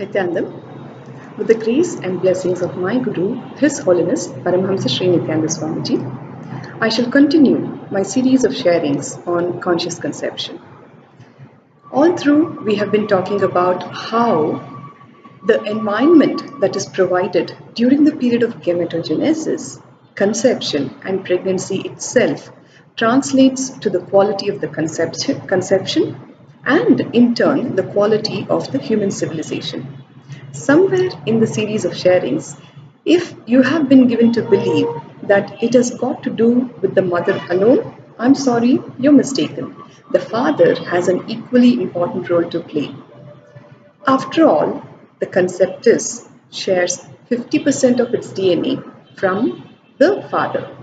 Nityanandam, with the grace and blessings of my Guru, His Holiness Paramhamsa Sri Nityananda Swamiji, I shall continue my series of sharings on conscious conception. All through, we have been talking about how the environment that is provided during the period of gametogenesis, conception, and pregnancy itself translates to the quality of the conception and, in turn, the quality of the human civilization. Somewhere in the series of sharings, if you have been given to believe that it has got to do with the mother alone, I'm sorry, you're mistaken. The father has an equally important role to play. After all, the conceptus shares 50% of its DNA from the father.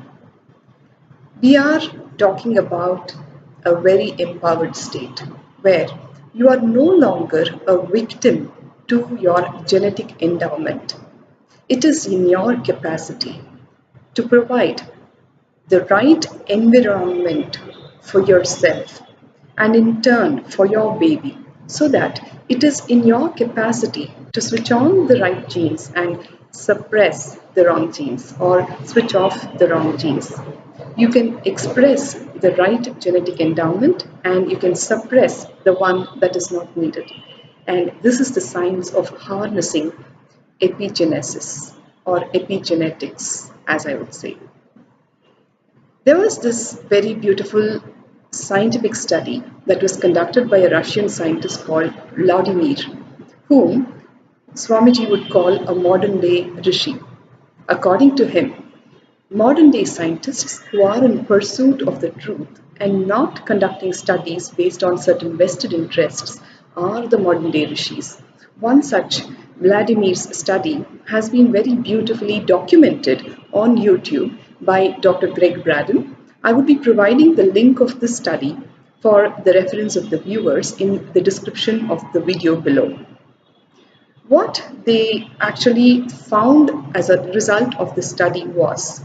We are talking about a very empowered state where you are no longer a victim to your genetic endowment. It is in your capacity to provide the right environment for yourself and in turn for your baby, so that it is in your capacity to switch on the right genes and suppress the wrong genes or switch off the wrong genes. You can express the right genetic endowment and you can suppress the one that is not needed. And this is the science of harnessing epigenesis or epigenetics, as I would say. There was this very beautiful scientific study that was conducted by a Russian scientist called Vladimir, whom Swamiji would call a modern day rishi. According to him, modern day scientists who are in pursuit of the truth and not conducting studies based on certain vested interests are the modern day rishis. One such Vladimir's study has been very beautifully documented on YouTube by Dr. Greg Braden. I would be providing the link of this study for the reference of the viewers in the description of the video below. What they actually found as a result of the study was,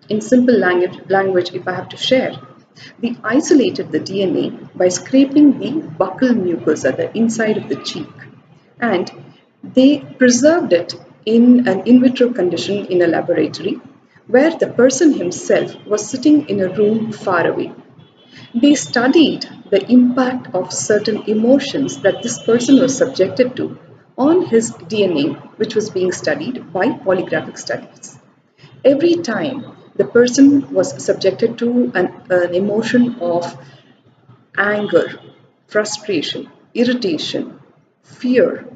in simple language, if I have to share, they isolated the DNA by scraping the buccal mucosa, the inside of the cheek, and they preserved it in an in vitro condition in a laboratory where the person himself was sitting in a room far away. They studied the impact of certain emotions that this person was subjected to on his DNA, which was being studied by polygraphic studies. Every time the person was subjected to an emotion of anger, frustration, irritation, fear,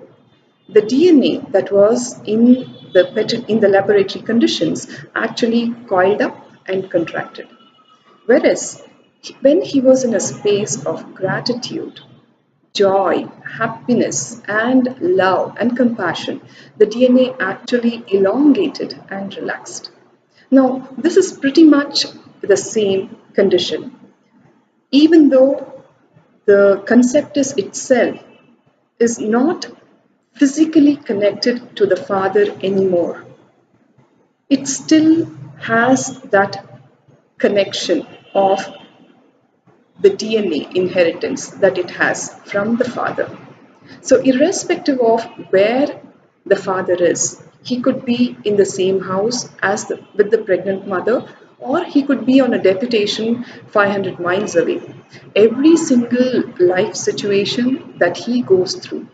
the DNA that was in the laboratory conditions actually coiled up and contracted. Whereas when he was in a space of gratitude, joy, happiness, and love and compassion, the DNA actually elongated and relaxed. Now, this is pretty much the same condition. Even though the conceptus itself is not physically connected to the father anymore, it still has that connection of the DNA inheritance that it has from the father. So irrespective of where the father is, he could be in the same house as with the pregnant mother, or he could be on a deputation 500 miles away. Every single life situation that he goes through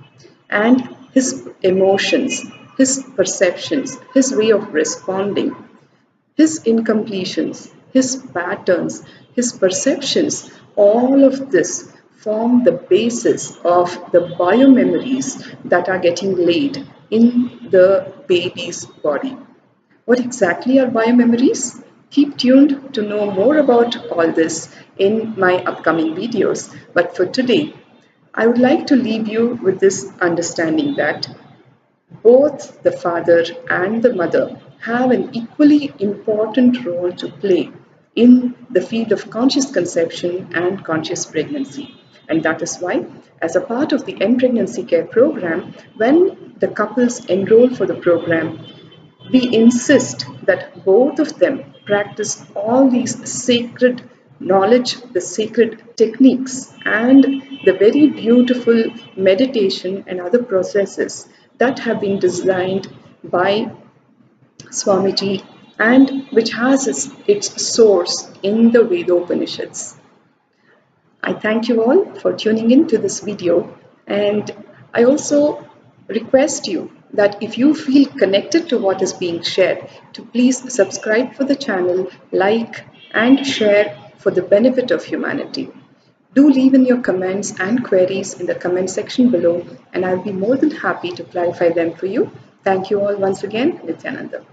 and his emotions, his perceptions, his way of responding, his incompletions, his patterns, his perceptions, all of this form the basis of the biomemories that are getting laid in the baby's body. What exactly are biomemories? Keep tuned to know more about all this in my upcoming videos. But for today, I would like to leave you with this understanding that both the father and the mother have an equally important role to play in the field of conscious conception and conscious pregnancy. And that is why, as a part of the End Pregnancy Care program, when the couples enroll for the program, we insist that both of them practice all these sacred knowledge, the sacred techniques, and the very beautiful meditation and other processes that have been designed by Swamiji and which has its source in the Veda Upanishads. I thank you all for tuning in to this video, and I also request you that if you feel connected to what is being shared, to please subscribe for the channel, like and share for the benefit of humanity. Do leave in your comments and queries in the comment section below, and I'll be more than happy to clarify them for you. Thank you all once again. Nityananda.